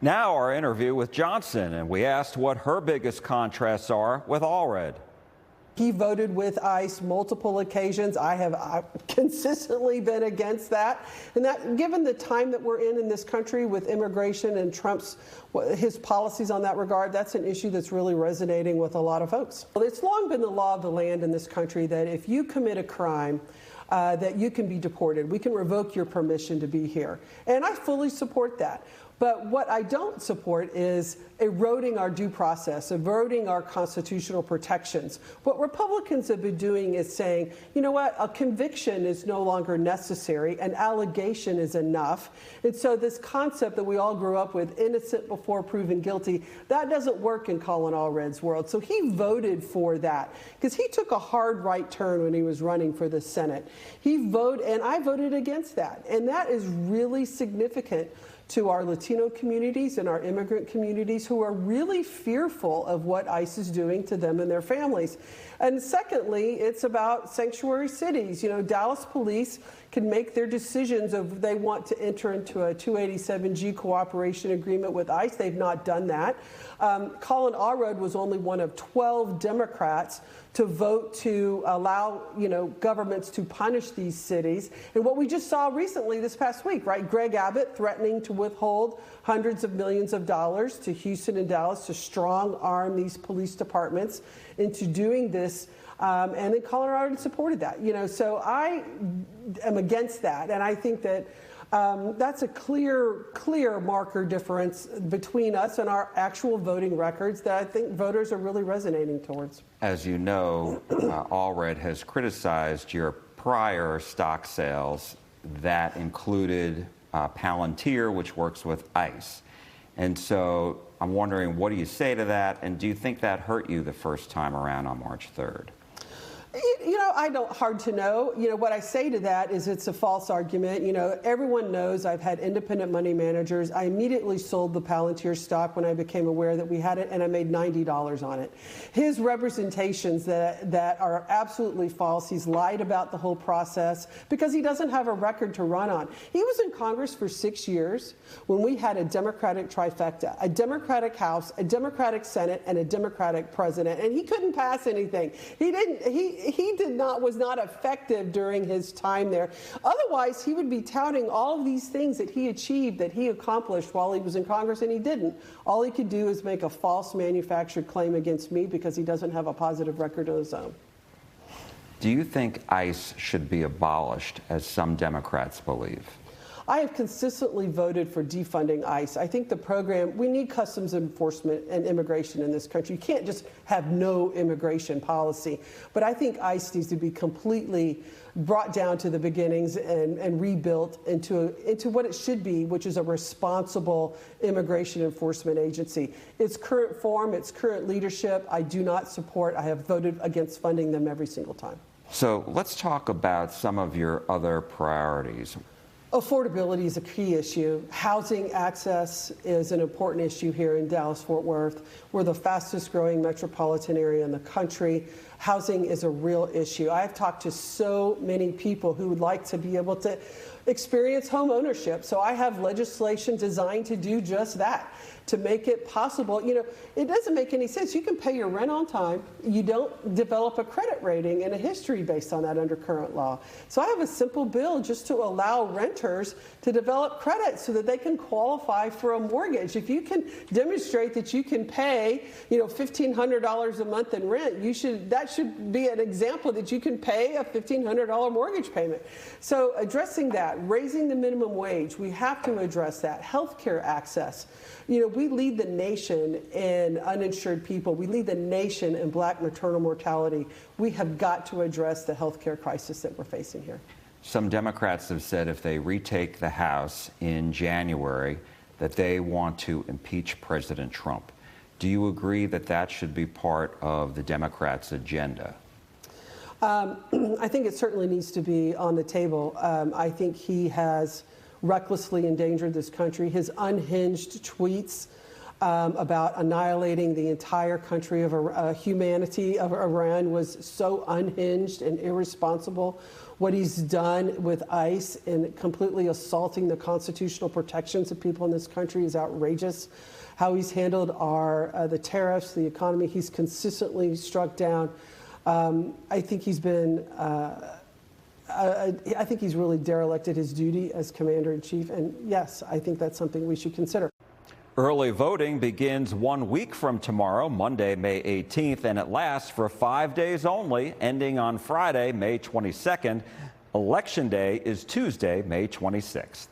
Now our interview with Johnson, and we asked what her biggest contrasts are with Allred. He voted with ICE multiple occasions. I've consistently been against that. And that, given the time that we're in this country with immigration and his policies on that regard, that's an issue that's really resonating with a lot of folks. Well, it's long been the law of the land in this country that if you commit a crime, that you can be deported. We can revoke your permission to be here. And I fully support that. But what I don't support is eroding our due process, eroding our constitutional protections. What Republicans have been doing is saying, you know what, a conviction is no longer necessary, an allegation is enough. And so this concept that we all grew up with, innocent before proven guilty, that doesn't work in Colin Allred's world. So he voted for that because he took a hard right turn when he was running for the Senate. He voted, and I voted against that. And that is really significant to our Latino communities and our immigrant communities who are really fearful of what ICE is doing to them and their families. And secondly, it's about sanctuary cities. You know, Dallas police can make their decisions of they want to enter into a 287G cooperation agreement with ICE. They've not done that. Colin Allred was only one of 12 Democrats to vote to allow, governments to punish these cities. And what we just saw recently this past week, right? Greg Abbott threatening to withhold hundreds of millions of dollars to Houston and Dallas to strong arm these police departments into doing this. And then Colin Allred supported that. So I am against that. And I think that that's a clear marker difference between us and our actual voting records that I think voters are really resonating towards. As you know, Allred has criticized your prior stock sales that included Palantir, which works with ICE. And so I'm wondering, what do you say to that? And do you think that hurt you the first time around on March 3rd? Hard to know. What I say to that is it's a false argument. Everyone knows I've had independent money managers. I immediately sold the Palantir stock when I became aware that we had it, and I made $90 on it. His representations that are absolutely false. He's lied about the whole process because he doesn't have a record to run on. He was in Congress for 6 years when we had a Democratic trifecta, a Democratic House, a Democratic Senate, and a Democratic president, and he couldn't pass anything. Was not effective during his time there. Otherwise, he would be touting all of these things that he achieved, that he accomplished while he was in Congress, and he didn't. All he could do is make a false manufactured claim against me because he doesn't have a positive record of his own. Do you think ICE should be abolished, as some Democrats believe? I have consistently voted for defunding ICE. I think the program, we need customs enforcement and immigration in this country. You can't just have no immigration policy. But I think ICE needs to be completely brought down to the beginnings and rebuilt into what it should be, which is a responsible immigration enforcement agency. Its current form, its current leadership, I do not support. I have voted against funding them every single time. So let's talk about some of your other priorities. Affordability is a key issue. Housing access is an important issue here in Dallas-Fort Worth. We're the fastest growing metropolitan area in the country. Housing is a real issue. I've talked to so many people who would like to be able to experience home ownership. So I have legislation designed to do just that, to make it possible. It doesn't make any sense. You can pay your rent on time. You don't develop a credit rating and a history based on that under current law. So I have a simple bill just to allow renters to develop credit so that they can qualify for a mortgage. If you can demonstrate that you can pay, $1,500 a month in rent, that should be an example that you can pay a $1,500 mortgage payment. So addressing that, raising the minimum wage, we have to address that. Healthcare access. We lead the nation in uninsured people. We lead the nation in black maternal mortality. We have got to address the healthcare crisis that we're facing here. Some Democrats have said if they retake the House in January, that they want to impeach President Trump. Do you agree that that should be part of the Democrats' agenda? I think it certainly needs to be on the table. I think he has recklessly endangered this country. His unhinged tweets about annihilating the entire country of humanity of Iran was so unhinged and irresponsible. What he's done with ICE in completely assaulting the constitutional protections of people in this country is outrageous. How he's handled the tariffs, the economy, he's consistently struck down. I think he's been, I think he's really derelicted his duty as commander-in-chief. And yes, I think that's something we should consider. Early voting begins 1 week from tomorrow, Monday, May 18th, and it lasts for 5 days only, ending on Friday, May 22nd. Election Day is Tuesday, May 26th.